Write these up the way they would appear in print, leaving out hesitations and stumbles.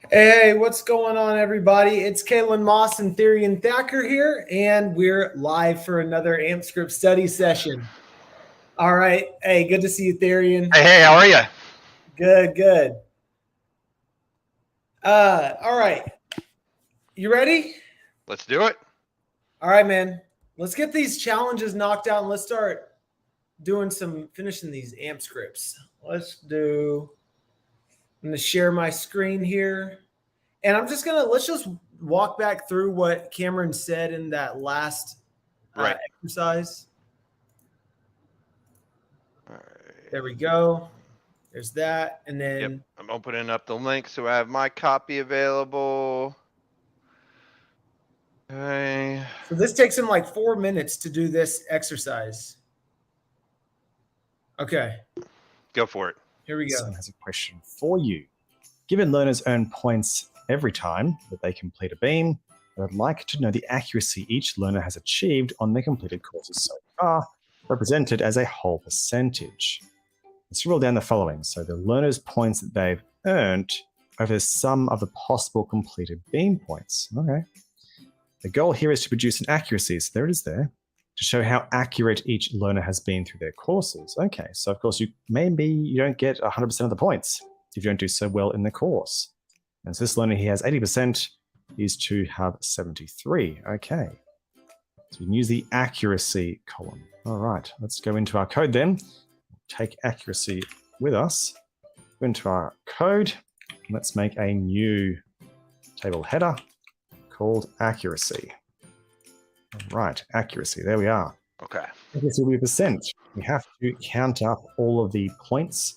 Hey, what's going on, everybody? It's Kaelan Moss and Therion Thacker here, and we're live for another AMPscript study session. All right. Hey, good to see you, Therion. Hey, how are you? Good, good. All right. You ready? Let's do it. All right, man. Let's get these challenges knocked out and let's start finishing these AMP scripts. I'm going to share my screen here. And let's just walk back through what Cameron said in that last Right. exercise. All right. There we go. There's that. And then, Yep, I'm opening up the link so I have my copy available. Okay. so this takes him like 4 minutes to do this exercise. Okay, Go for it. here we go. Someone has a question for you. Given learners earn points every time that they complete a beam, I would like to know the accuracy each learner has achieved on their completed courses so far, represented as a whole percentage. Let's roll down the following. So the learner's points that they've earned over the sum of the possible completed beam points. Okay. The goal here is to produce an accuracy, so there it is there, to show how accurate each learner has been through their courses. Okay, so of course maybe you don't get 100% of the points if you don't do so well in the course. And so this learner here has 80%, is to have 73. Okay, so we can use the accuracy column. All right, let's go into our code then. Take accuracy with us. Go into our code. Let's make a new table header called accuracy. All right, accuracy, there we are. Okay. Accuracy will be percent. We have to count up all of the points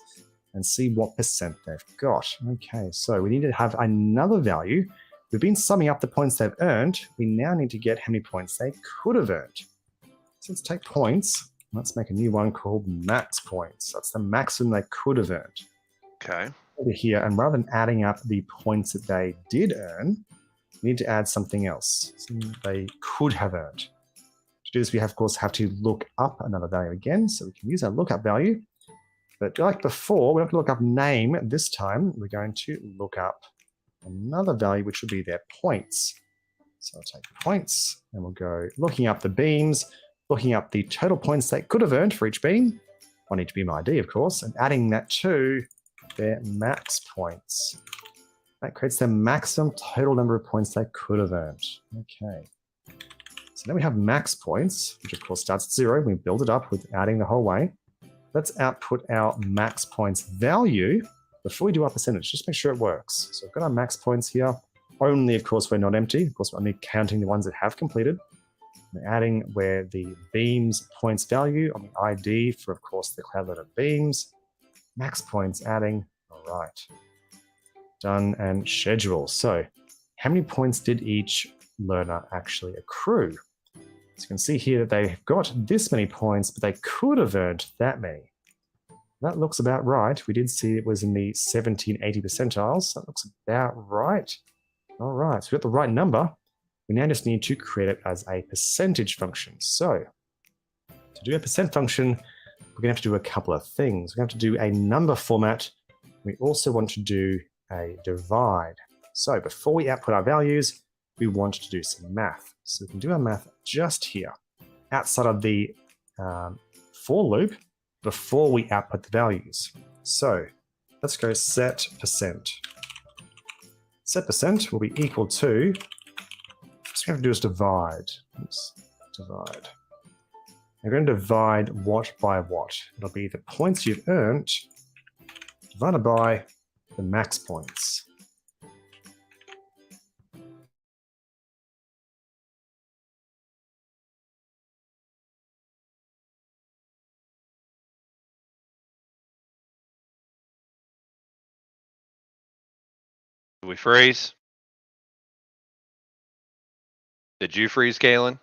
and see what percent they've got. Okay, so we need to have another value. We've been summing up the points they've earned. We now need to get how many points they could have earned. So let's take points. Let's make a new one called max points. That's the maximum they could have earned. Okay. Over here, and rather than adding up the points that they did earn, we need to add something else, something they could have earned. To do this, we of course have to look up another value again, so we can use our lookup value. But like before, we're not going to look up name this time. We're going to look up another value, which will be their points. So I'll take points, and we'll go looking up the beams, looking up the total points they could have earned for each beam, on each beam ID, of course, and adding that to their max points. That creates the maximum total number of points they could have earned. Okay. So now we have max points, which of course starts at 0. We build it up with adding the whole way. Let's output our max points value before we do our percentage. Just make sure it works. So we've got our max points here. Only, of course, we're not empty. Of course, we're only counting the ones that have completed. We're adding where the beams points value on the ID for, of course, the cloud letter beams. Max points adding. All right. Done and schedule. So how many points did each learner actually accrue? So you can see here that they've got this many points, but they could have earned that many. That looks about right. We did see it was in the 70 and 80 percentiles. That looks about right. All right, so we got the right number. We now just need to create it as a percentage function. So to do a percent function, we're going to have to do a couple of things. We're going to have to do a number format. We also want to do a divide. So before we output our values, we want to do some math. So we can do our math just here, outside of the for loop, before we output the values. So let's go set percent. Set percent will be equal to, what we have to do is divide. Oops, divide. We're going to divide what by what. It'll be the points you've earned divided by the max points. Did we freeze? Did you freeze, Kaelan?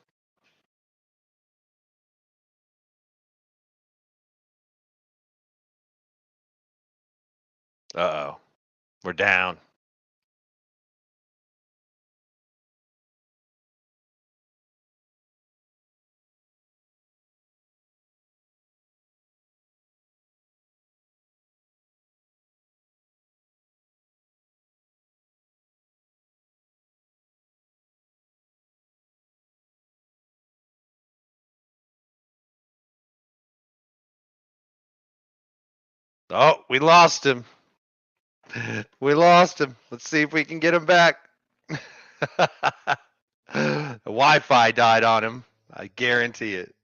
Uh-oh. We're down. Oh, we lost him. We lost him. Let's see if we can get him back. The Wi-Fi died on him. I guarantee it.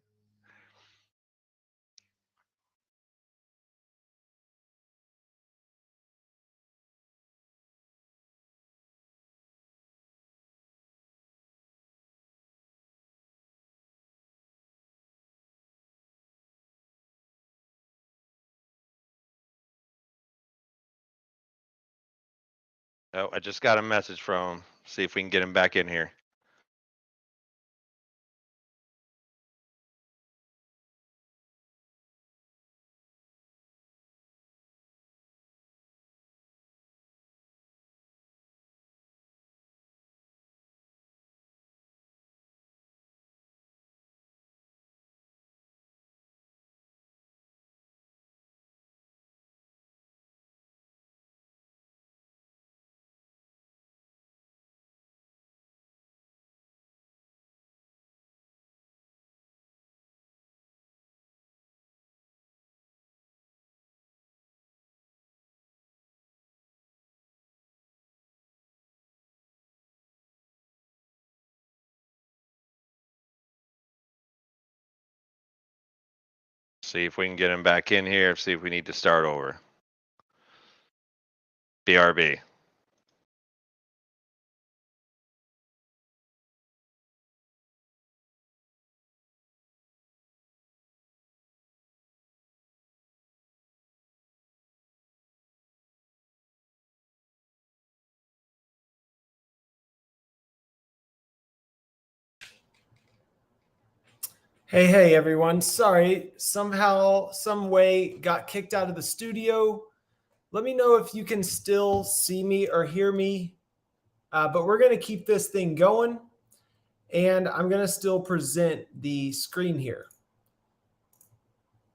Oh, I just got a message from him. See if we can get him back in here. See if we can get him back in here. See if we need to start over. BRB. Hey, everyone. Sorry, somehow, some way got kicked out of the studio. Let me know if you can still see me or hear me. But we're going to keep this thing going. And I'm going to still present the screen here.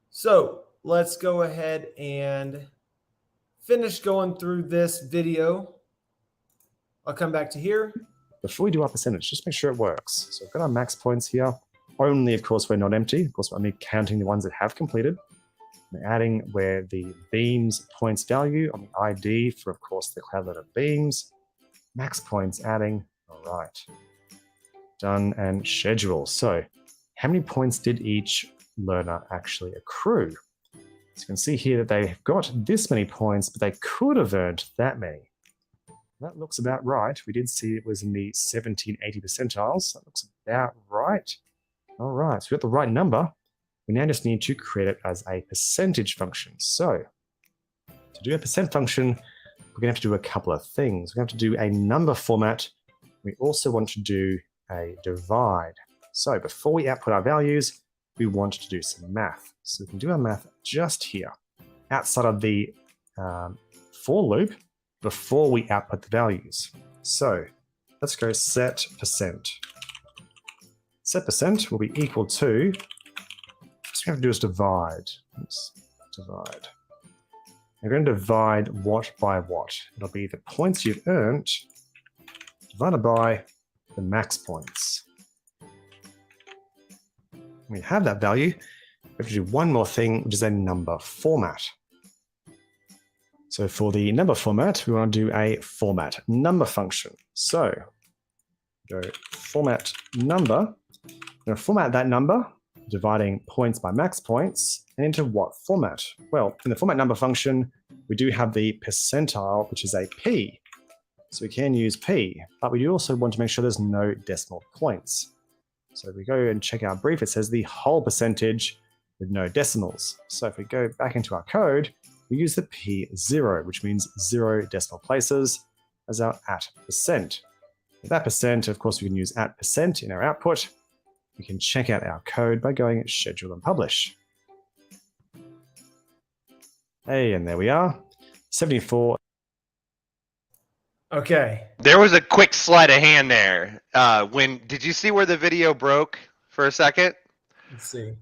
So let's go ahead and finish going through this video. I'll come back to here. Before we do our percentage, just make sure it works. So we've got our max points here. Only, of course, we're not empty. Of course, we're only counting the ones that have completed. We're adding where the beams points value on the ID for, of course, the cloud letter beams. Max points adding. All right. Done and schedule. So how many points did each learner actually accrue? So you can see here that they've got this many points, but they could have earned that many. That looks about right. We did see it was in the 70 and 80 percentiles. That looks about right. All right, so we got the right number. We now just need to create it as a percentage function. So to do a percent function, we're going to have to do a couple of things. We're going to have to do a number format. We also want to do a divide. So before we output our values, we want to do some math. So we can do our math just here, outside of the for loop, before we output the values. So let's go set percent. Set percent will be equal to, what we have to do is divide. Let's divide. We're going to divide what by what. It'll be the points you've earned divided by the max points. When we have that value, we have to do one more thing, which is a number format. So for the number format, we want to do a format number function. So go format number. We're going to format that number, dividing points by max points, and into what format? Well, in the format number function, we do have the percentile, which is a p. So we can use p, but we also want to make sure there's no decimal points. So if we go and check our brief, it says the whole percentage with no decimals. So if we go back into our code, we use the p0, which means 0 decimal places, as our @%. With that percent, of course, we can use @% in our output. We can check out our code by going schedule and publish. Hey, and there we are. 74. Okay. There was a quick sleight of hand there. Did you see where the video broke for a second? Let's see.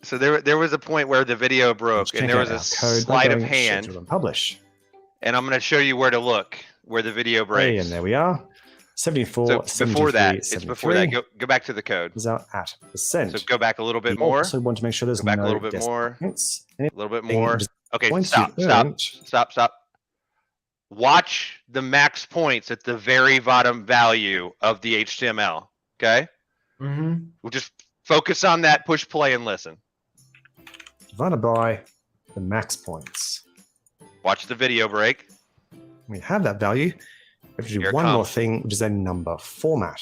So there was a point where the video broke, and there was a sleight of hand. And publish. And I'm going to show you where to look, where the video breaks. Hey, and there we are. 74, so before that, 73, it's before that. Go back to the code. Is our @%. So go back a little bit we more. Also want to make sure there's go back no a little bit more. points. A little bit more. Okay, points stop. you earned. Watch the max points at the very bottom value of the HTML. Okay? Mm-hmm. We'll just focus on that, push play, and listen. Divided by the max points. Watch the video break. We have that value. We have to do Here it one more comes. thing, which is a number format.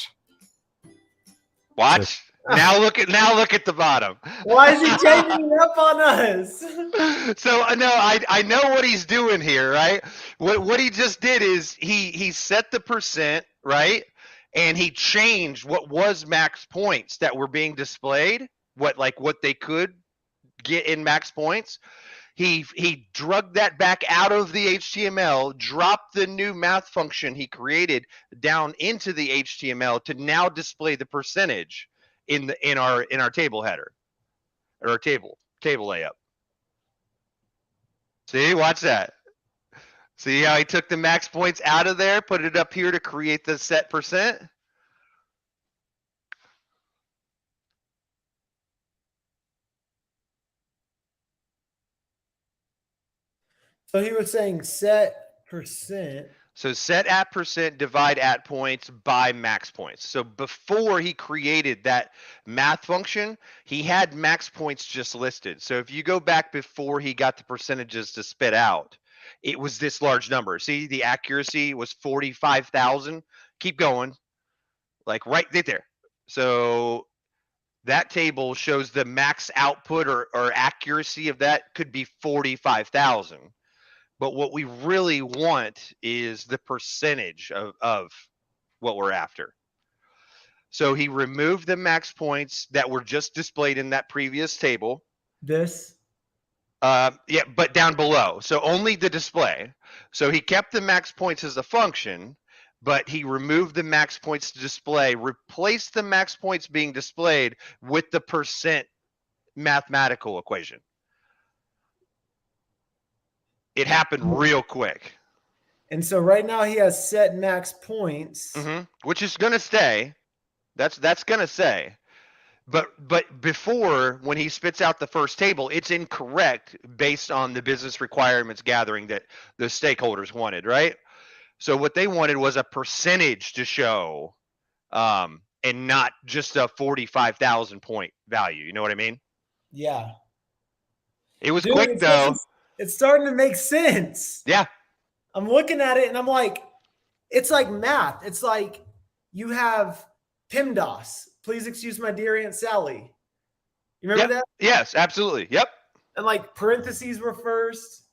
Watch. Now look at the bottom. Why is he changing it up on us? So no, I know what he's doing here, right? What he just did is he set the percent, right? And he changed what was max points that were being displayed, what they could get in max points. He drug that back out of the HTML, dropped the new math function he created down into the HTML to now display the percentage in our table header or our table layup. See, watch that. See how he took the max points out of there, put it up here to create the set percent? So he was saying set percent. So set at percent, divide at points by max points. So before he created that math function, he had max points just listed. So if you go back before he got the percentages to spit out, it was this large number. See, the accuracy was 45,000. Keep going, like right there. So that table shows the max output or accuracy of that could be 45,000. But what we really want is the percentage of what we're after. So he removed the max points that were just displayed in that previous table. This? Yeah, but down below. So only the display. So he kept the max points as a function, but he removed the max points to display, replaced the max points being displayed with the percent mathematical equation. It happened real quick. And so right now he has set max points. Which is going to stay. That's going to stay. But before, when he spits out the first table, it's incorrect based on the business requirements gathering that the stakeholders wanted, right? So what they wanted was a percentage to show and not just a 45,000 point value. You know what I mean? Yeah. It was quick, though. It's starting to make sense. Yeah. I'm looking at it and I'm like, it's like math. It's like you have PEMDAS. Please excuse my dear Aunt Sally. You remember that? Yes, absolutely. Yep. And like parentheses were first.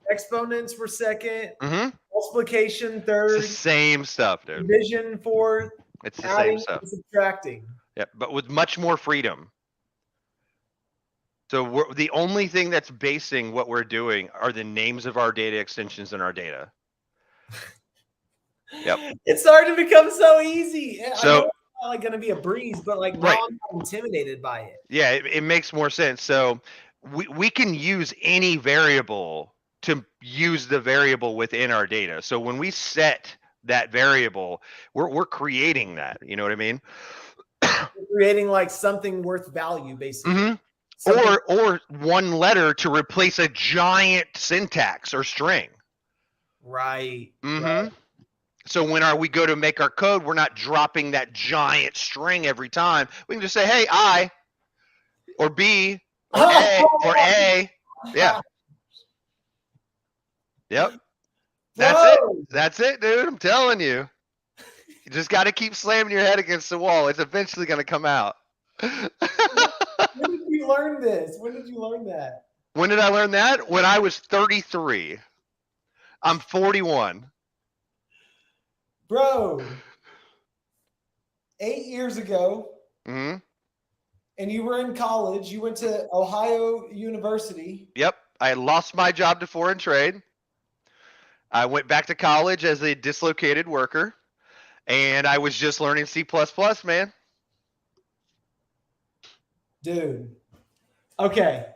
Exponents were second. Multiplication third. It's the same stuff, dude. Division fourth. It's the adding, same stuff. Subtracting. Yep, but with much more freedom. So the only thing that's basing what we're doing are the names of our data extensions in our data. Yep. It's starting to become so easy. So, I know it's not like going to be a breeze, but like now I'm not intimidated by it. Yeah, it makes more sense. So we can use any variable to use the variable within our data. So when we set that variable, we're creating that. You know what I mean? We're creating like something worth value, basically. Or one letter to replace a giant syntax or string. Right. Right. So when we go to make our code, we're not dropping that giant string every time. We can just say, hey, I, or B, or A, or A. Yeah. Yep. That's it. That's it, dude. I'm telling you. You just got to keep slamming your head against the wall. It's eventually going to come out. When did you learn this? When did you learn that? When did I learn that? When I was 33. I'm 41. Bro, 8 years ago, and you were in college. You went to Ohio University. Yep. I lost my job to foreign trade. I went back to college as a dislocated worker, and I was just learning C++, man. Dude. Okay.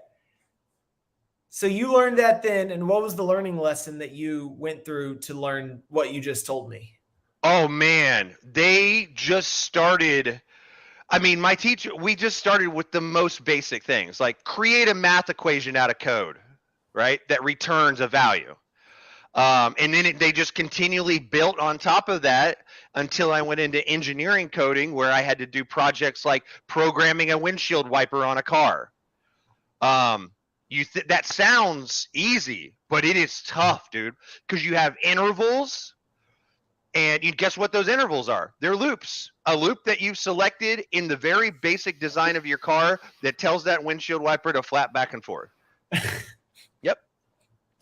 So you learned that then, and what was the learning lesson that you went through to learn what you just told me? Oh, man. They just started. I mean, my teacher, we just started with the most basic things, like create a math equation out of code. right? That returns a value. And then they just continually built on top of that until I went into engineering coding, where I had to do projects like programming a windshield wiper on a car. That sounds easy, but it is tough, dude, because you have intervals, and you guess what those intervals are? They're loops. A loop that you've selected in the very basic design of your car that tells that windshield wiper to flap back and forth. Yep.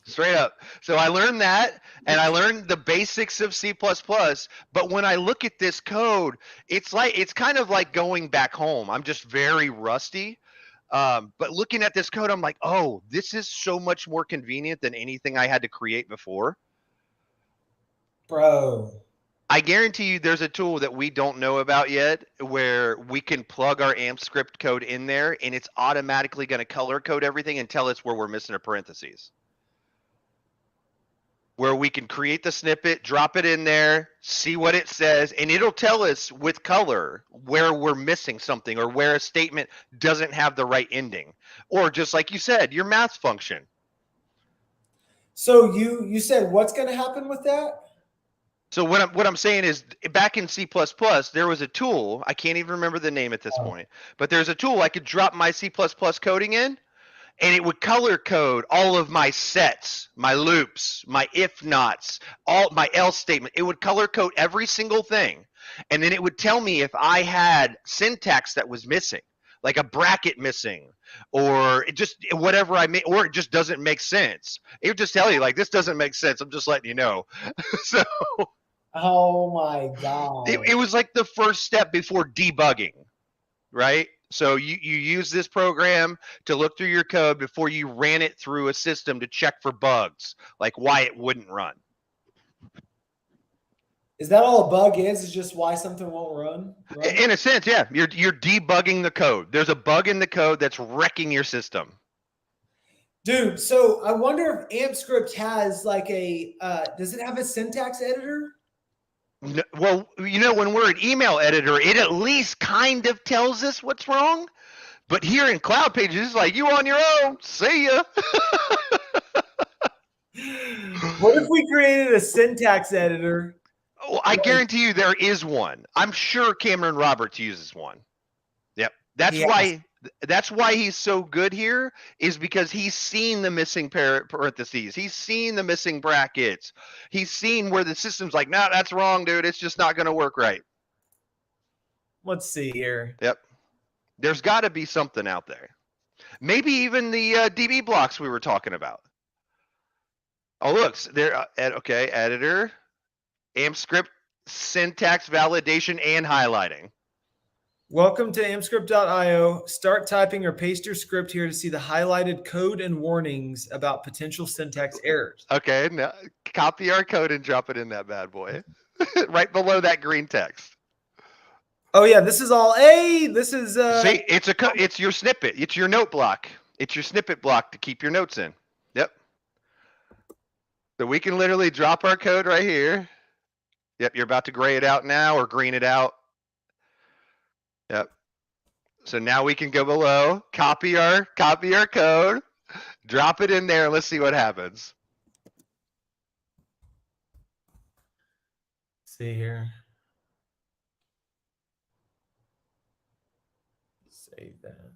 Straight up. So I learned that, and I learned the basics of C++, but when I look at this code, it's kind of like going back home. I'm just very rusty. But looking at this code, I'm like, oh, this is so much more convenient than anything I had to create before. Bro. I guarantee you there's a tool that we don't know about yet where we can plug our AMPscript code in there, and it's automatically going to color code everything and tell us where we're missing a parentheses. Where we can create the snippet, drop it in there, see what it says, and it'll tell us with color where we're missing something or where a statement doesn't have the right ending. Or just like you said, your math function. So you said what's going to happen with that? So what I'm saying is, back in C++, there was a tool, I can't even remember the name at this point, but there's a tool I could drop my C++ coding in, and it would color code all of my sets, my loops, my if nots, all my else statement. It would color code every single thing. And then it would tell me if I had syntax that was missing, like a bracket missing, or it just whatever I made, or it just doesn't make sense. It would just tell you, like, this doesn't make sense. I'm just letting you know. So oh my God. It was like the first step before debugging, right? So you use this program to look through your code before you ran it through a system to check for bugs, like why it wouldn't run. Is that all a bug is just why something won't run? In a sense, yeah. You're debugging the code. There's a bug in the code that's wrecking your system. Dude, so I wonder if AMPscript has like a, does it have a syntax editor? No, well, you know, when we're an email editor, it at least kind of tells us what's wrong. But here in Cloud Pages, it's like, you on your own. See ya. What if we created a syntax editor? Oh, I guarantee you there is one. I'm sure Cameron Roberts uses one. Yep. That's why he's so good here, is because he's seen the missing parentheses. He's seen the missing brackets. He's seen where the system's like, no, that's wrong, dude. It's just not going to work right. Let's see here. Yep. There's got to be something out there. Maybe even the DB blocks we were talking about. Oh, look. There. Okay, editor. AMPscript, syntax validation and highlighting. Welcome to AMPscript.io. Start typing or paste your script here to see the highlighted code and warnings about potential syntax errors. Okay, now copy our code and drop it in that bad boy. Right below that green text. Oh yeah, this is all this is see, it's your snippet. It's your note block. It's your snippet block to keep your notes in. Yep. So we can literally drop our code right here. Yep, you're about to gray it out now or green it out. Yep. So now we can go below, copy our code, drop it in there, and let's see what happens. See here. Save that.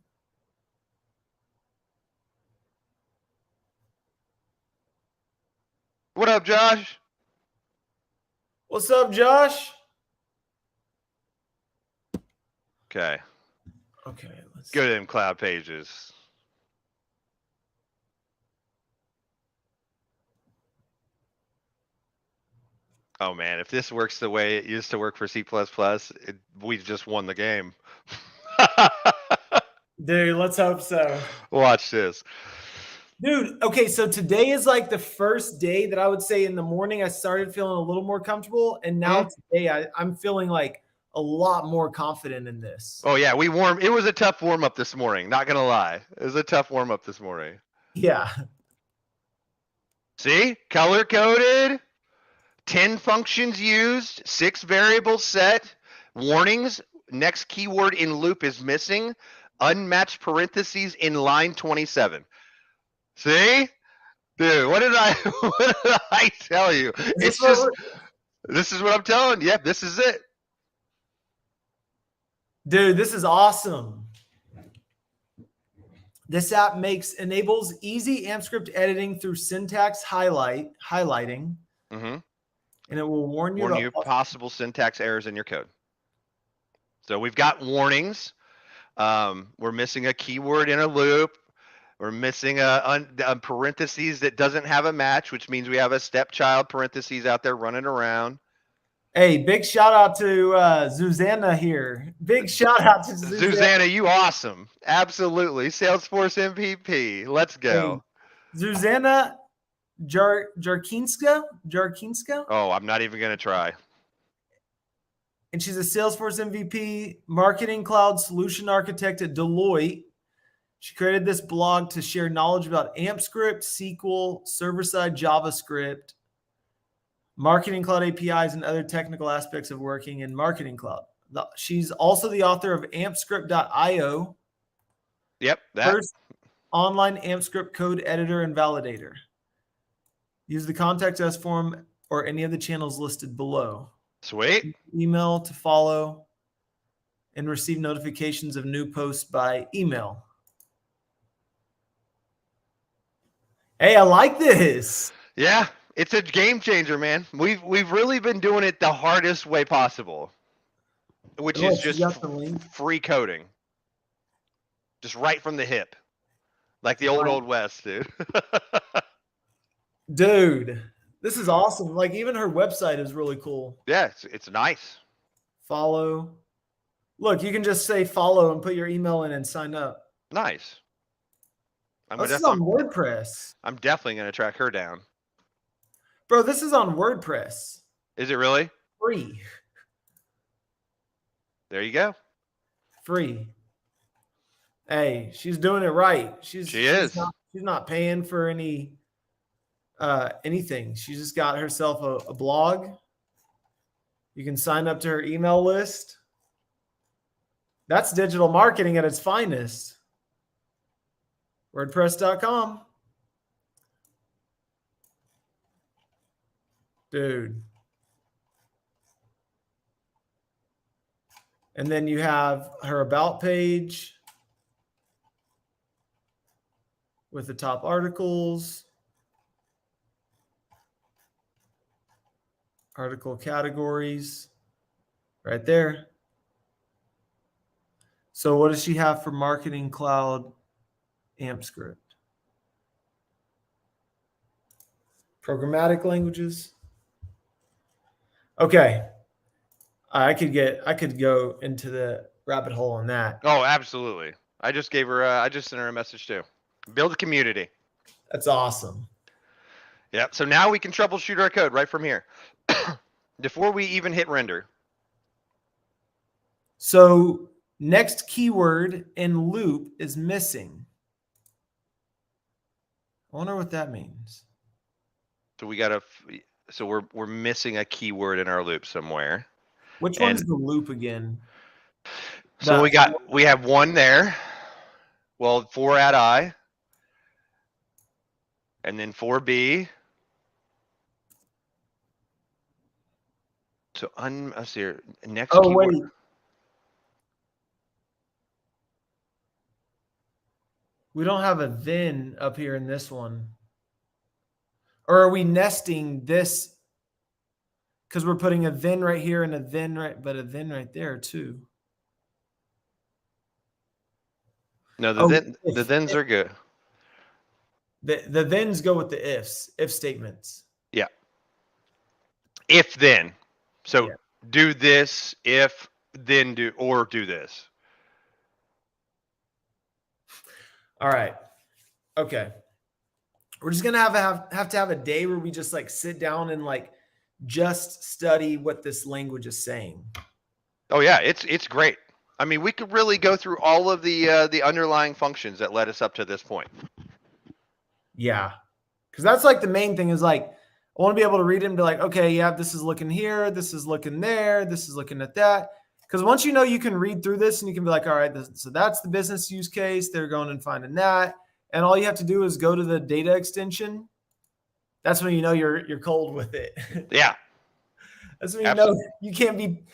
What up, Josh? What's up, Josh? Okay. Okay, let's Go to them Cloud Pages. Oh man, if this works the way it used to work for C++, we've just won the game. Dude, let's hope so. Watch this. Dude, okay, so today is like the first day that I would say in the morning I started feeling a little more comfortable, and now today I'm feeling like a lot more confident in this. Oh yeah, it was a tough warm up this morning, not gonna lie. It was a tough warm up this morning. Yeah. See? Color coded, 10 functions used, 6 variables set, warnings, next keyword in loop is missing, unmatched parentheses in line 27. See? Dude, what did I tell you? It's just, this is what I'm telling you. Yep, this is it. Dude, this is awesome. This app enables easy AMPscript editing through syntax highlighting, Mm-hmm. and it will warn you about possible syntax errors in your code. So we've got warnings. We're missing a keyword in a loop. We're missing a parentheses that doesn't have a match, which means we have a stepchild parentheses out there running around. Hey, big shout out to Susanna here. Big shout out to Susanna, you awesome. Absolutely. Salesforce MVP. Let's go. Hey, Susanna Jarkinska? Oh, I'm not even going to try. And she's a Salesforce MVP, Marketing Cloud Solution Architect at Deloitte. She created this blog to share knowledge about AMPscript, SQL, server-side JavaScript, Marketing Cloud APIs, and other technical aspects of working in Marketing Cloud. She's also the author of AMPscript.io. Yep. First online AMPscript code editor and validator. Use the contact us form or any of the channels listed below. Sweet. Email to follow and receive notifications of new posts by email. Hey, I like this. Yeah, it's a game changer, man. We've really been doing it the hardest way possible, which is just free coding, just right from the hip, like the old West, dude. Dude, this is awesome. Like even her website is really cool. Yeah, it's nice. Follow. Look, you can just say follow and put your email in and sign up. Nice. This is on WordPress. I'm definitely going to track her down. Bro, this is on WordPress. Is it really? Free. There you go. Free. Hey, she's doing it right. She's not paying for anything. She just got herself a blog. You can sign up to her email list. That's digital marketing at its finest. WordPress.com. Dude. And then you have her about page with the top articles, article categories right there. So what does she have for Marketing Cloud AMPscript? Programmatic languages. Okay. I could go into the rabbit hole on that. Oh, absolutely. I just sent her a message too. Build a community. That's awesome. Yeah. So now we can troubleshoot our code right from here before we even hit render. So next keyword in loop is missing. I wonder what that means. So we're missing a keyword in our loop somewhere. Which one's the loop again? So we have one there. Well, for at I, and then for B. So let's see here. Next keyword. Wait. We don't have a then up here in this one. Or are we nesting this? Because we're putting a then right here and a then right there too. No, the thens are good. The thens go with the if statements. Yeah. If then. So do this, if then do this. All right. Okay. We're just gonna have to have a day where we just like sit down and like just study what this language is saying. Oh yeah, it's great. I mean, we could really go through all of the underlying functions that led us up to this point. Yeah, because that's like the main thing is like I want to be able to read it and be like, okay, yeah, this is looking here, this is looking there, this is looking at that. Because once you know, you can read through this and you can be like, all right, so that's the business use case. They're going and finding that. And all you have to do is go to the data extension That's when you know you're cold with it. Yeah, That's when you know you can't be,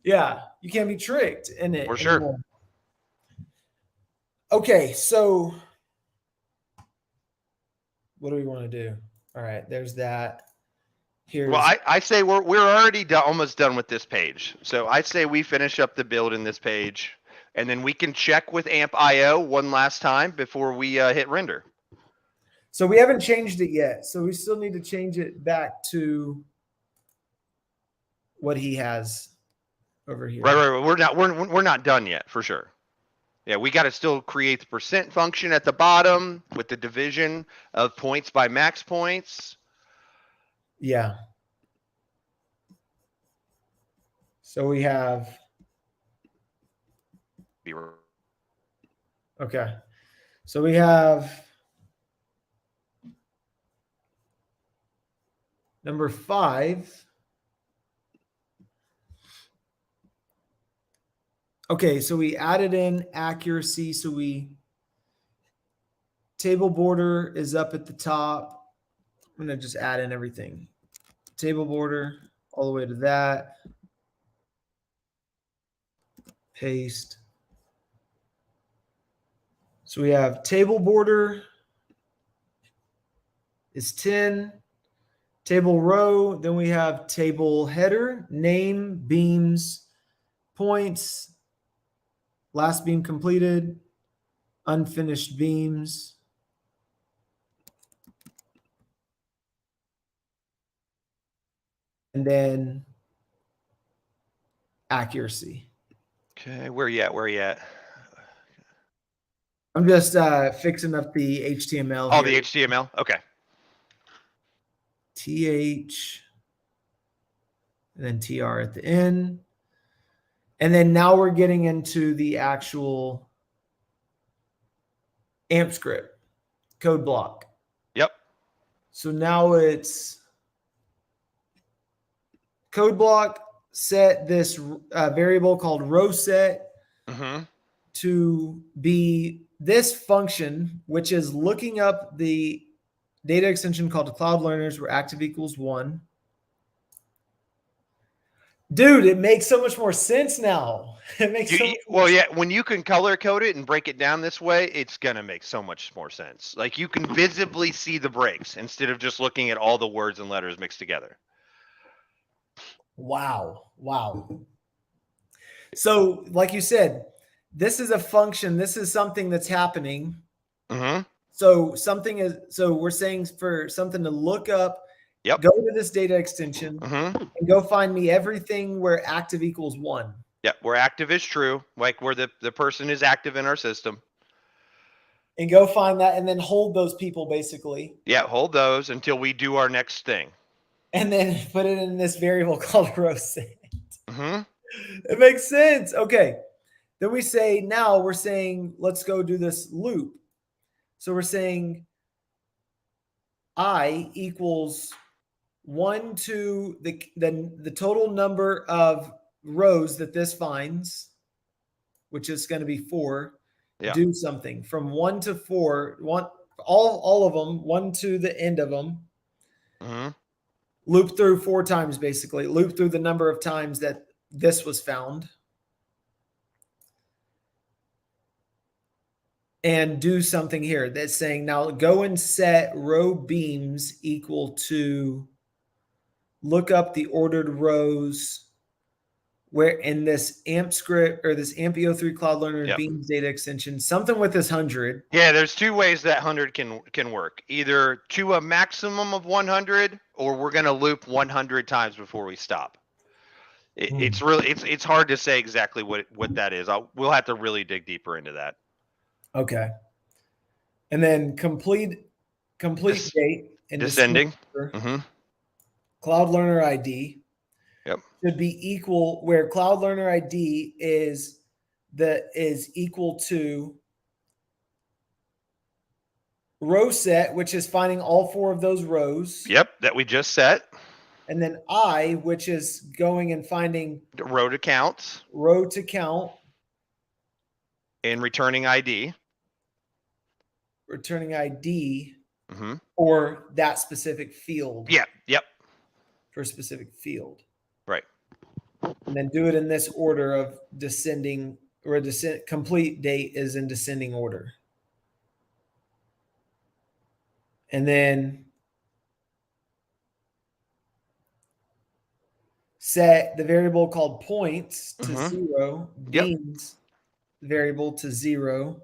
you can't be tricked in it for sure. anymore. Okay, so what do we want to do? All right, there's that. Here's Well, I say we're already almost done with this page. So I say we finish up the build in this page, and then we can check with AMP.io one last time before we hit render. So we haven't changed it yet. So we still need to change it back to what he has over here. Right. We're not done yet, for sure. Yeah, we got to still create the percent function at the bottom with the division of points by max points. Yeah. So we have. Okay. So we have number 5. Okay, so we added in accuracy. So table border is up at the top. I'm going to just add in everything. Table border all the way to that. Paste. So we have table border is 10. Table row, then we have table header, name, beams, points, last beam completed, unfinished beams. And then accuracy. Okay, where you at? I'm just fixing up the HTML. Oh, the HTML? Okay. TH and then TR at the end. And then now we're getting into the actual AMPscript code block. Yep. So now it's code block, set this variable called row set to be this function, which is looking up the data extension called Cloud Learners where active equals 1. Dude, it makes so much more sense now. It makes when you can color code it and break it down this way, it's going to make so much more sense. Like you can visibly see the breaks instead of just looking at all the words and letters mixed together. Wow. So, like you said, this is a function. This is something that's happening. So we're saying for something to look up, go to this data extension and go find me everything where active equals 1. Yeah, where active is true, like where the person is active in our system. And go find that and then hold those people basically. Yeah, hold those until we do our next thing. And then put it in this variable called row set. It makes sense. Okay. Then we're saying, let's go do this loop. So we're saying I equals 1 to the total number of rows that this finds, which is going to be 4. Yeah. Do something from 1 to 4, all of them, 1 to the end of them. Loop through 4 times, basically. Loop through the number of times that this was found. And do something here that's saying, now go and set row beams equal to look up the ordered rows where in this AMPscript or this AMP-EO3 Cloud Learner beams data extension, something with this 100. Yeah, there's 2 ways that 100 can work. Either to a maximum of 100, or we're going to loop 100 times before we stop. It's hard to say exactly what that is. We'll have to really dig deeper into that. Okay. And then complete date and descending. Cloud Learner ID should be equal where Cloud Learner ID is equal to row set, which is finding all 4 of those rows. Yep, that we just set. And then I, which is going and finding the row to count. And returning ID. or that specific field. Yeah. Yep. For a specific field. Right. And then do it in this order of descending, or complete date is in descending order. And then set the variable called points to 0, beams variable to 0,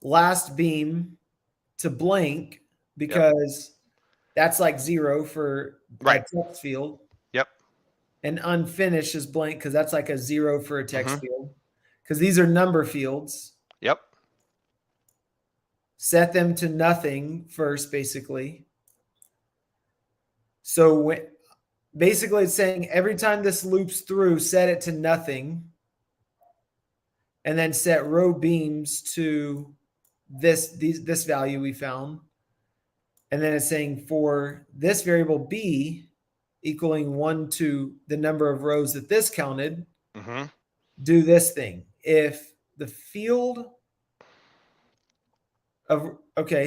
last beam to blank, because that's like 0 for a text field. Yep. And unfinished is blank because that's like a 0 for a text field, because these are number fields. Yep. Set them to nothing first, basically. So basically it's saying every time this loops through, set it to nothing, and then set row beams to this value we found. And then it's saying for this variable b equaling 1 to the number of rows that this counted, do this thing. If the field of,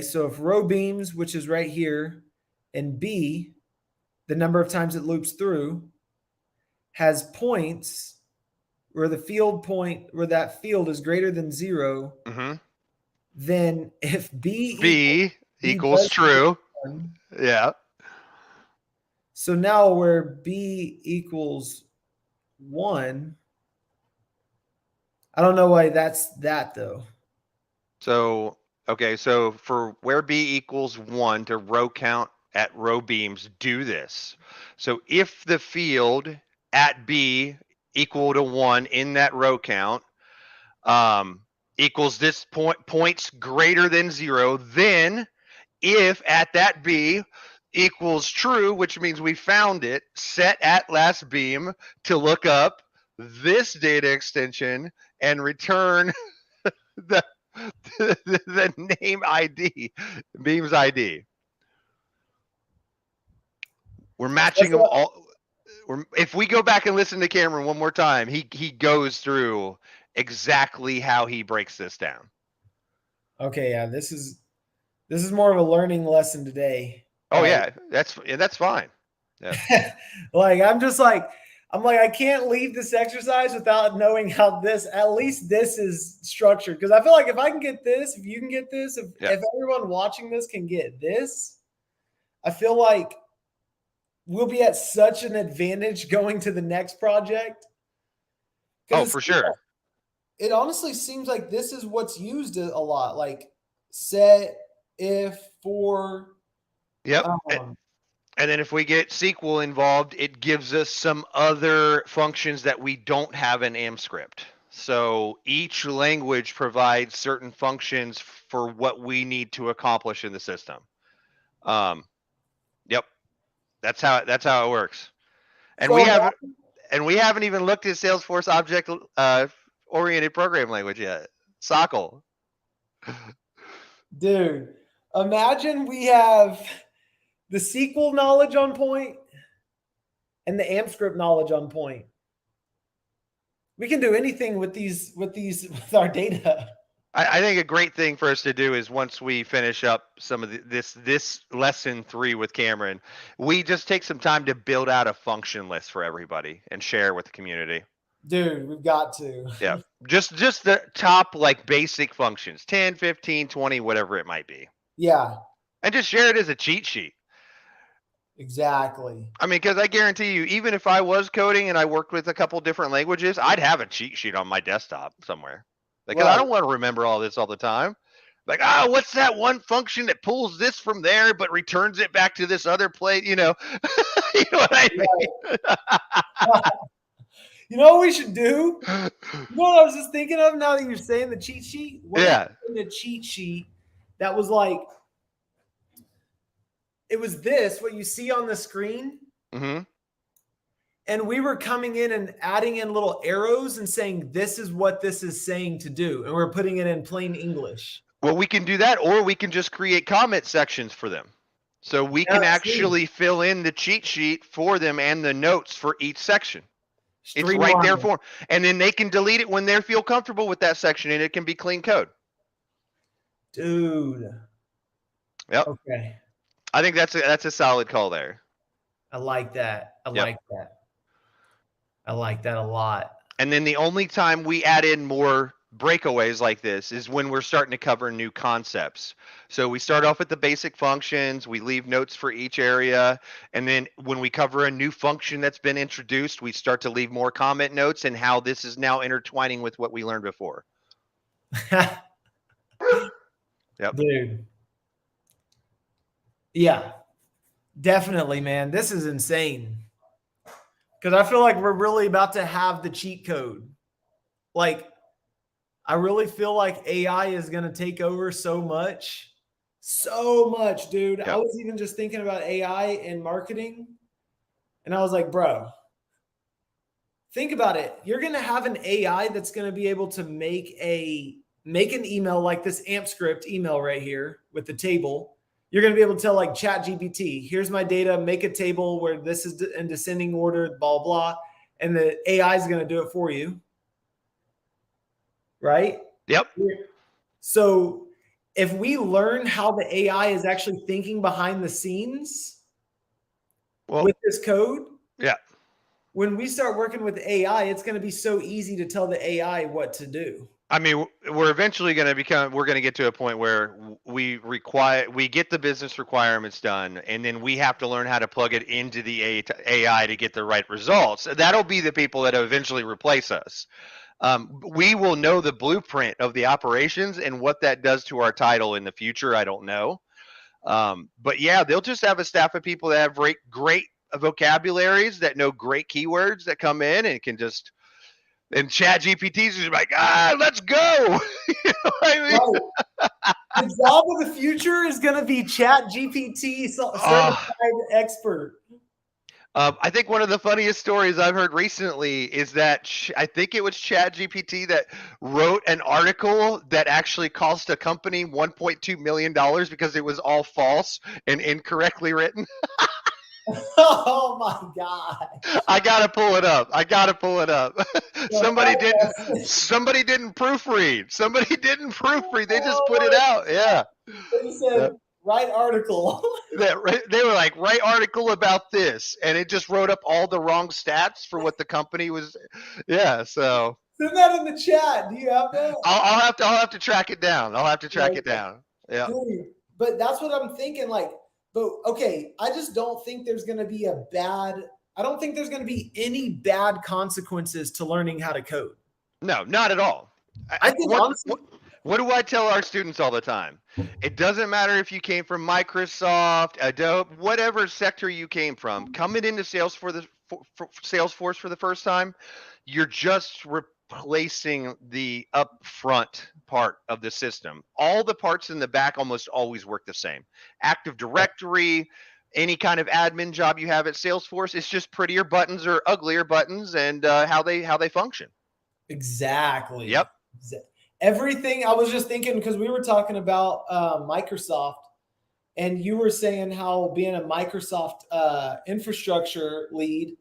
so if row beams, which is right here, and b, the number of times it loops through, has points where the field point, where that field is greater than 0, then if b equals true. 1, yeah. So now where b equals 1, I don't know why that's that though. So, so for where b equals 1 to row count at row beams, do this. So if the field at b equal to 1 in that row count equals this points greater than 0, then if at that b equals true, which means we found it, set at last beam to look up this data extension and return the name ID, beam's ID. We're matching them all. If we go back and listen to Cameron one more time, he goes through exactly how he breaks this down. Okay, yeah, this is more of a learning lesson today. Oh yeah, that's fine. Yeah. I'm like, I can't leave this exercise without knowing how at least this is structured. Because I feel like if I can get this, if you can get this, if everyone watching this can get this, I feel like we'll be at such an advantage going to the next project. Oh, for sure. It honestly seems like this is what's used a lot, like set, if, for. Yep. And then if we get SQL involved, it gives us some other functions that we don't have in AMPscript. So each language provides certain functions for what we need to accomplish in the system. Yep. That's how it works. And so we haven't even looked at Salesforce object oriented program language yet. SOCL. Dude, imagine we have the SQL knowledge on point and the AMPscript knowledge on point. We can do anything with with our data. I think a great thing for us to do is once we finish up some of this lesson 3 with Cameron, we just take some time to build out a function list for everybody and share with the community. Dude, we've got to. Yeah. Just the top like basic functions, 10, 15, 20, whatever it might be. Yeah. And just share it as a cheat sheet. Exactly. I mean, because I guarantee you, even if I was coding and I worked with a couple different languages, I'd have a cheat sheet on my desktop somewhere. Because I don't want to remember all this all the time. Like, what's that one function that pulls this from there but returns it back to this other place? You know, you know what I mean? You know what we should do? You know what I was just thinking of now that you're saying the cheat sheet? The cheat sheet that was like, it was this, what you see on the screen. Mm-hmm. And we were coming in and adding in little arrows and saying, this is what this is saying to do. And we're putting it in plain English. Well, we can do that, or we can just create comment sections for them. So we can actually fill in the cheat sheet for them and the notes for each section. It's right there for them. And then they can delete it when they feel comfortable with that section, and it can be clean code. Dude. Yep. Okay. I think that's a solid call there. I like that. I like that. I like that a lot. And then the only time we add in more breakaways like this is when we're starting to cover new concepts. So we start off with the basic functions, we leave notes for each area, and then when we cover a new function that's been introduced, we start to leave more comment notes and how this is now intertwining with what we learned before. Yep. Dude. Yeah, definitely, man. This is insane. Because I feel like we're really about to have the cheat code. Like, I really feel like AI is going to take over so much. So much, dude. Yep. I was even just thinking about AI in marketing. And I was like, bro, think about it. You're going to have an AI that's going to be able to make an email like this AMPscript email right here with the table. You're going to be able to tell like ChatGPT, here's my data, make a table where this is in descending order, blah, blah. And the AI is going to do it for you. Right? Yep. So if we learn how the AI is actually thinking behind the scenes with this code, when we start working with AI, it's going to be so easy to tell the AI what to do. I mean, we're eventually going to get to a point where we get the business requirements done, and then we have to learn how to plug it into the AI to get the right results. That'll be the people that eventually replace us. We will know the blueprint of the operations, and what that does to our title in the future, I don't know. But yeah, they'll just have a staff of people that have great vocabularies, that know great keywords, that come in and can just, and ChatGPT's just like, let's go. You know what I mean? Right. The job of the future is going to be ChatGPT certified expert. I think one of the funniest stories I've heard recently is that I think it was ChatGPT that wrote an article that actually cost a company $1.2 million because it was all false and incorrectly written. Oh my God. I gotta pull it up. Somebody didn't proofread. They just put it out. Yeah. They said, write article. They were like, write article about this, and it just wrote up all the wrong stats for what the company was. Yeah, so send that in the chat. Do you have that? I'll have to track it down. Yeah. Dude, but that's what I'm thinking. Like, but okay, I just don't think there's going to be I don't think there's going to be any bad consequences to learning how to code. No, not at all. I think honestly, what do I tell our students all the time? It doesn't matter if you came from Microsoft, Adobe, whatever sector you came from, coming into Salesforce for the first time, you're just replacing the upfront part of the system. All the parts in the back almost always work the same. Active Directory, any kind of admin job you have at Salesforce, it's just prettier buttons or uglier buttons, and how they function. Exactly. Yep. Everything. I was just thinking, because we were talking about Microsoft, and you were saying how being a Microsoft infrastructure lead,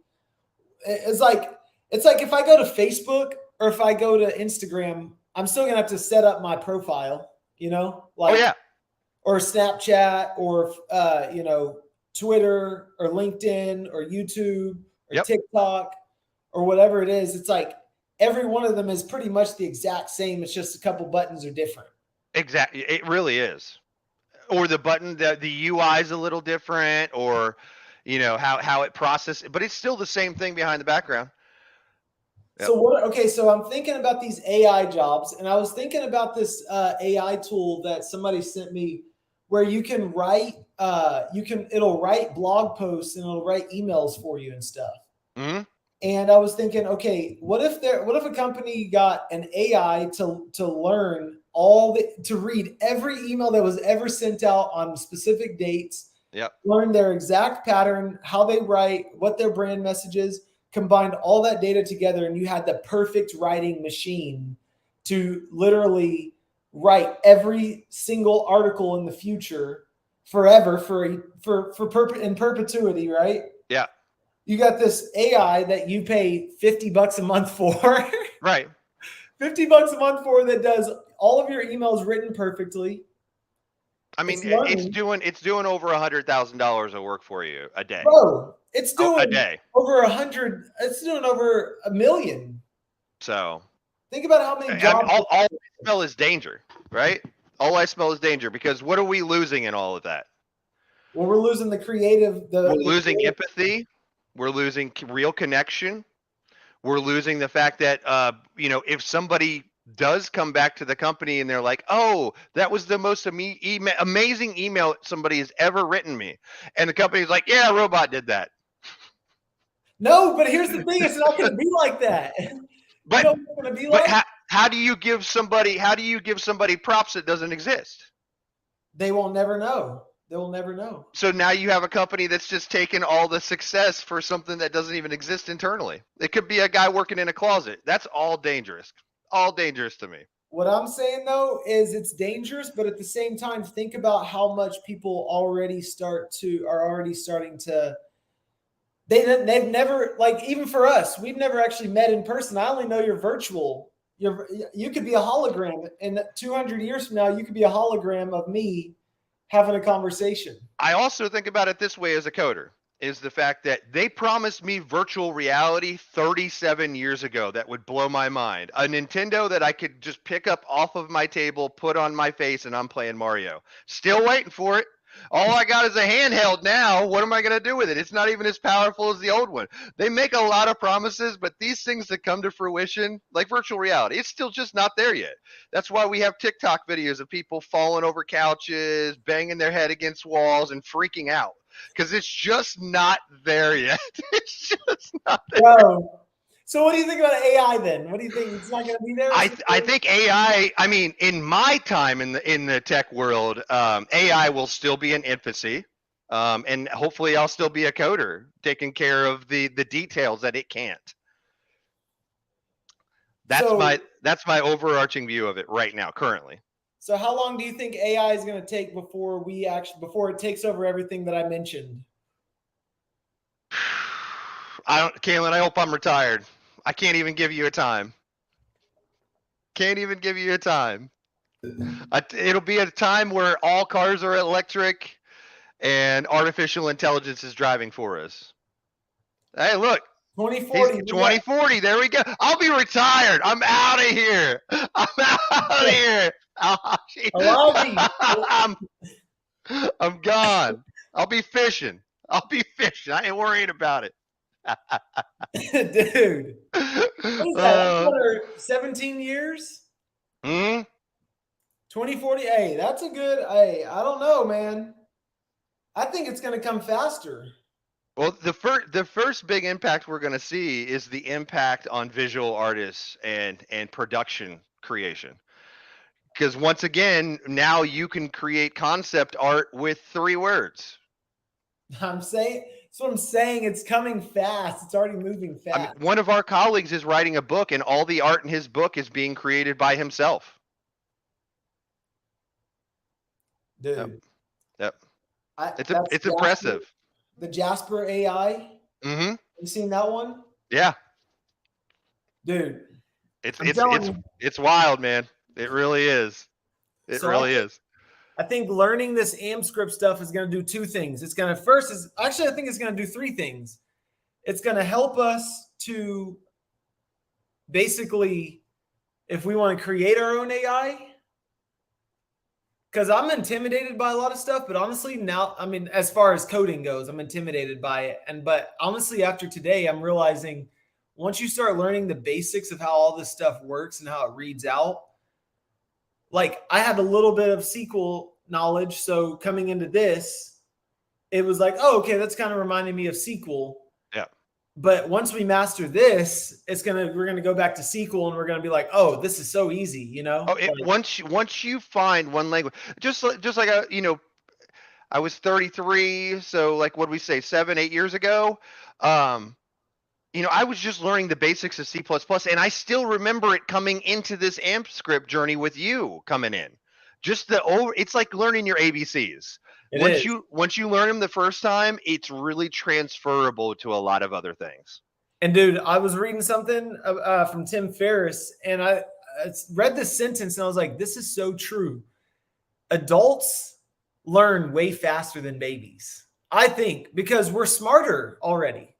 it's like if I go to Facebook or if I go to Instagram, I'm still gonna have to set up my profile, or Snapchat, or Twitter or LinkedIn or YouTube or TikTok or whatever it is. It's like every one of them is pretty much the exact same. It's just a couple buttons are different. Exactly. It really is. Or the button, the UI is a little different, or how it processes, but it's still the same thing behind the background. Yep. So I'm thinking about these AI jobs, and I was thinking about this AI tool that somebody sent me where you can write, it'll write blog posts and it'll write emails for you and stuff. Mm-hmm. And I was thinking, okay, what if a company got an AI to learn to read every email that was ever sent out on specific dates, learn their exact pattern, how they write, what their brand message is, combined all that data together, and you had the perfect writing machine to literally write every single article in the future forever in perpetuity, right? Yeah. You got this AI that you pay $50 a month for. Right. $50 a month for, that does all of your emails written perfectly. I mean, It's learning. it's doing over $100,000 of work for you a day. Bro, it's Oh, doing a day. over 100. It's doing over 1 million. So Think about how many I mean, jobs. all I smell is danger, right? All I smell is danger, because what are we losing in all of that? Well, we're losing the creative. We're losing empathy. We're losing real connection. We're losing the fact that, if somebody does come back to the company and they're like, oh, that was the most amazing email somebody has ever written me. And the company's like, yeah, a robot did that. No, but here's the thing. It's not going to be like that. But, you know what it's going to be but like? how do you give somebody props that doesn't exist? They will never know. They will never know. So now you have a company that's just taken all the success for something that doesn't even exist internally. It could be a guy working in a closet. That's all dangerous. All dangerous to me. What I'm saying though is it's dangerous, but at the same time, think about how much people are already starting to. They've never, like, even for us, we've never actually met in person. I only know you're virtual. You could be a hologram, and 200 years from now, you could be a hologram of me having a conversation. I also think about it this way as a coder, is the fact that they promised me virtual reality 37 years ago that would blow my mind. A Nintendo that I could just pick up off of my table, put on my face, and I'm playing Mario. Still waiting for it. All I got is a handheld now. What am I going to do with it? It's not even as powerful as the old one. They make a lot of promises, but these things that come to fruition, like virtual reality, it's still just not there yet. That's why we have TikTok videos of people falling over couches, banging their head against walls, and freaking out, because it's just not there yet. It's just not there. Bro, so what do you think about AI then? What do you think? It's not going to be there? I think AI, I mean, in my time in the tech world, AI will still be in infancy. And hopefully I'll still be a coder taking care of the details that it can't. That's my overarching view of it right now, currently. So how long do you think AI is going to take before it takes over everything that I mentioned? Kaelan, I hope I'm retired. I can't even give you a time. Can't even give you a time. It'll be a time where all cars are electric and artificial intelligence is driving for us. Hey, look. 2040. 2040. There we go. I'll be retired. I'm out of here. I'm out of here. I'm gone. I'll be fishing. I ain't worried about it. Dude. What is that? 17 years? 2040. Hey, that's a good. Hey, I don't know, man. I think it's going to come faster. Well, the first big impact we're going to see is the impact on visual artists and production creation. Because once again, now you can create concept art with 3 words. That's what I'm saying. It's coming fast. It's already moving fast. I mean, one of our colleagues is writing a book, and all the art in his book is being created by himself. Dude. Yep. It's impressive. The Jasper AI. Mm-hmm. You seen that one? Yeah. Dude. It's wild, man. It really is. It really is. I think learning this AMPscript stuff is going to do 2 things. It's going to I think it's going to do 3 things. It's going to help us to basically, if we want to create our own AI, because I'm intimidated by a lot of stuff, but honestly now, I mean, as far as coding goes, I'm intimidated by it. But honestly, after today, I'm realizing once you start learning the basics of how all this stuff works and how it reads out, like I had a little bit of SQL knowledge. So coming into this, it was like, oh, okay, that's kind of reminding me of SQL. Yeah. But once we master this, we're gonna go back to SQL and we're gonna be like, oh, this is so easy, you know. Once you find one language, just like I was 33, so like what did we say, 7-8 years ago, I was just learning the basics of C++, and I still remember it coming into this AMPscript journey with you coming in. It's like learning your ABCs. Once you learn them the first time, it's really transferable to a lot of other things. And dude, I was reading something from Tim Ferriss, and I read this sentence, and I was like, this is so true. Adults learn way faster than babies. I think because we're smarter already.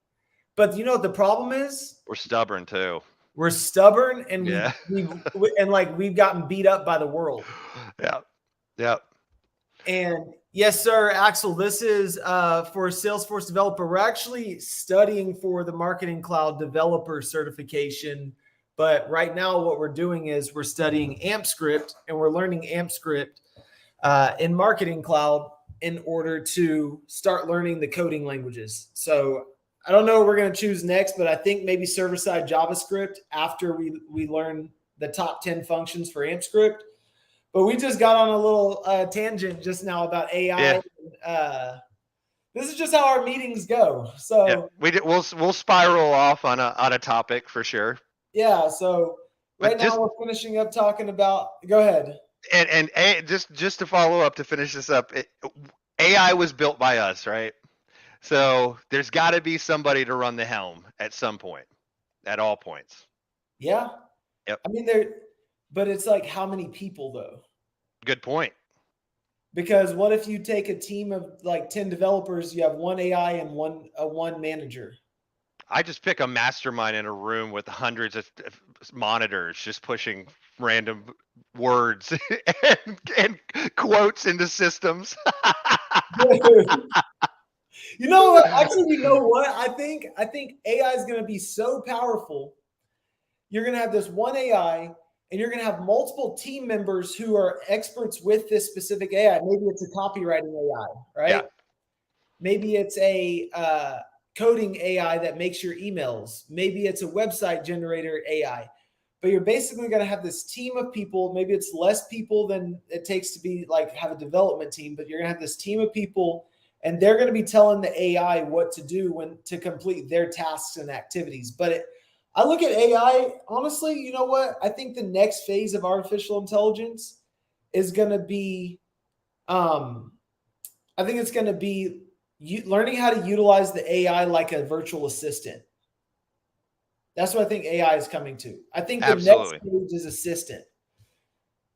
But you know what the problem is? We're stubborn too. We're stubborn, and Yeah. we've gotten beat up by the world. Yeah. Yeah. And yes, sir, Axel, this is for Salesforce developer. We're actually studying for the Marketing Cloud developer certification. But right now, what we're doing is we're studying AMPscript, and we're learning AMPscript in Marketing Cloud in order to start learning the coding languages. So I don't know what we're going to choose next, but I think maybe server-side JavaScript after we learn the top 10 functions for AMPscript. But we just got on a little tangent just now about AI. Yeah. This is just how our meetings go. So yeah, we'll spiral off on a topic for sure. Yeah. So right now we're finishing up talking about. Go ahead. And just to follow up to finish this up, AI was built by us, right? So there's got to be somebody to run the helm at some point, at all points. Yeah. Yep. I mean, but it's like how many people though? Good point. Because what if you take a team of like 10 developers, you have one AI and one manager? I just pick a mastermind in a room with hundreds of monitors, just pushing random words and quotes into systems. You know what? Actually, you know what? I think AI is going to be so powerful. You're going to have this one AI, and you're going to have multiple team members who are experts with this specific AI. Maybe it's a copywriting AI, right? Yeah. Maybe it's a coding AI that makes your emails. Maybe it's a website generator AI. But you're basically going to have this team of people. Maybe it's less people than it takes to be like have a development team, but you're going to have this team of people, and they're going to be telling the AI what to do to complete their tasks and activities. But I look at AI, honestly, you know what? I think the next phase of artificial intelligence is going to be, I think it's going to be learning how to utilize the AI like a virtual assistant. That's what I think AI is coming to. I think the next stage is assistant.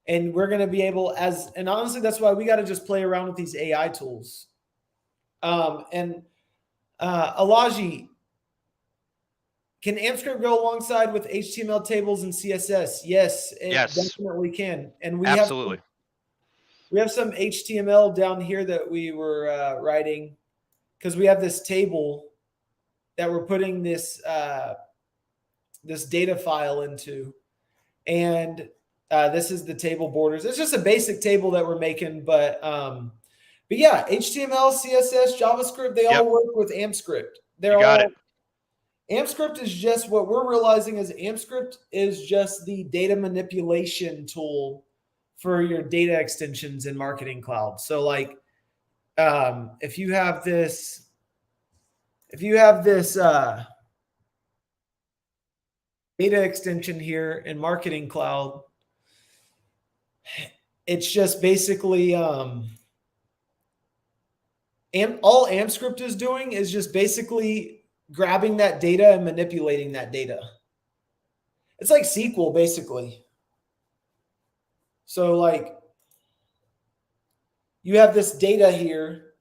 And we're going to be able and honestly, that's why we got to just play around with these AI tools. And Alaji, can AMPscript go alongside with HTML tables and CSS? Yes, it definitely can. And we have some HTML down here that we were writing because we have this table that we're putting this this data file into, and this is the table borders. It's just a basic table that we're making, but yeah, HTML, CSS, JavaScript, they all work with AMPscript. AMPscript is just what we're realizing is AMPscript is just the data manipulation tool for your data extensions in Marketing Cloud. So like if you have this data extension here in Marketing Cloud, it's just basically all AMPscript is doing is just basically grabbing that data and manipulating that data. It's like SQL basically. So like you have this data here,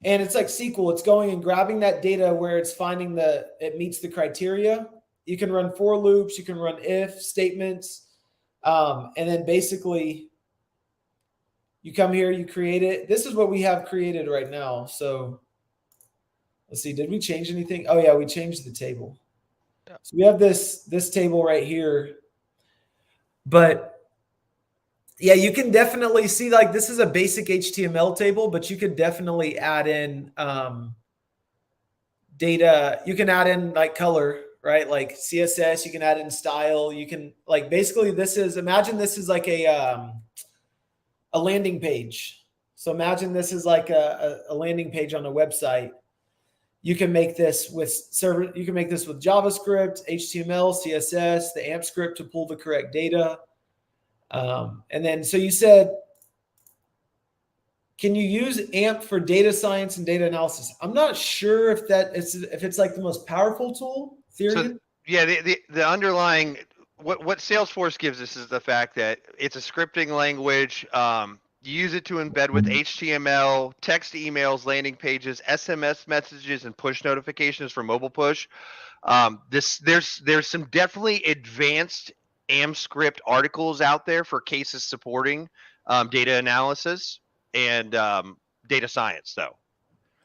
and it's like SQL. It's going and grabbing that data where it's finding it meets the criteria. You can run for loops, you can run if statements, and then basically you come here, you create it. This is what we have created right now. So let's see, did we change anything? Oh yeah, we changed the table. So we have this table right here. But yeah, you can definitely see like this is a basic HTML table, but you could definitely add in data. You can add in like color, right? Like CSS, you can add in style. You can like basically imagine this is like a landing page. So imagine this is like a landing page on a website. You can make this with JavaScript, HTML, CSS, the AMPscript to pull the correct data. And then, so you said, can you use AMP for data science and data analysis? I'm not sure if it's like the most powerful tool. Therion? So, yeah, the underlying what Salesforce gives us is the fact that it's a scripting language. You use it to embed with HTML, text emails, landing pages, SMS messages, and push notifications for mobile push. There's some definitely advanced AMPscript articles out there for cases supporting data analysis and data science, though.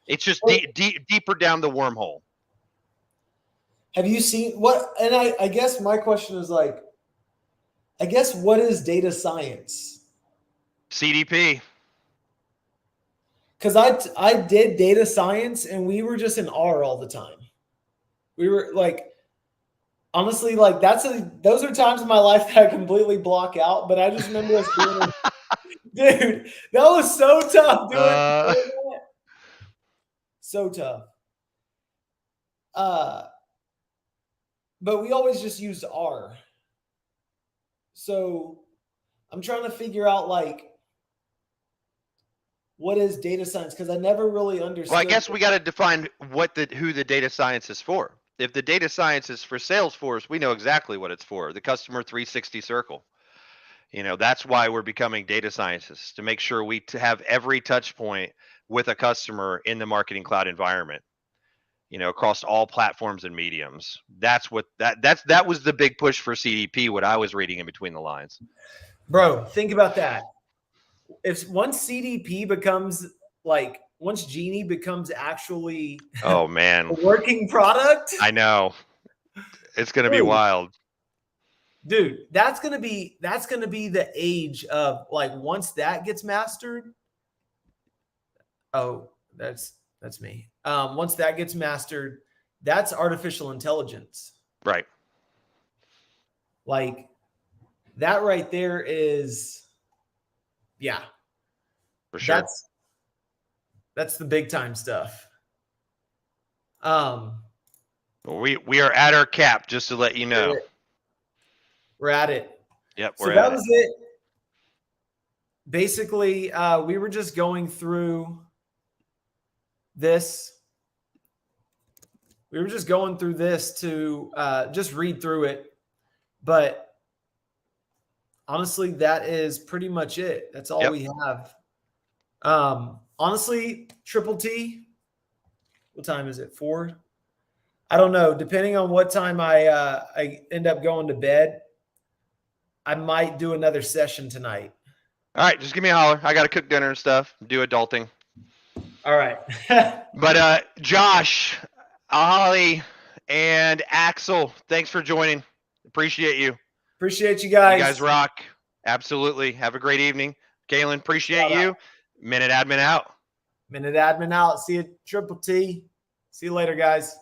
It's just deeper down the wormhole. Have you seen what? And I guess my question is like, I guess what is data science? CDP. Because I did data science and we were just in R all the time. We were like, honestly, like those are times in my life that I completely block out. But I just remember us doing it. Dude, that was so tough doing that. So tough. But we always just used R. So I'm trying to figure out like what is data science, because I never really understood. Well, I guess we got to define who the data science is for. If the data science is for Salesforce, we know exactly what it's for. The customer 360 circle. You know, that's why we're becoming data scientists, to make sure we have every touch point with a customer in the Marketing Cloud environment, you know, across all platforms and mediums. That was the big push for CDP, what I was reading in between the lines. Bro, think about that. If once CDP becomes like, once Genie becomes actually oh man a working product, I know it's gonna be wild, dude. That's gonna be the age of like, once that gets mastered. Oh, that's me. Once that gets mastered, that's artificial intelligence, right? Like that right there is. Yeah, for sure. That's the big time stuff. We are at our cap, just to let you know. We're at it. Yep. So that was it. Basically, we were just going through this. We were just going through this to just read through it, but honestly, that is pretty much it. That's all we have. Honestly, Triple T, what time is it? 4? I don't know. Depending on what time I end up going to bed, I might do another session tonight. All right, just give me a holler. I got to cook dinner and stuff, do adulting. All right. But Josh, Ollie, and Axel, thanks for joining. Appreciate you. Appreciate you guys. You guys rock. Absolutely. Have a great evening. Kaelan, appreciate you. MinuteAdmin out. MinuteAdmin out. See you, Triple T. See you later, guys.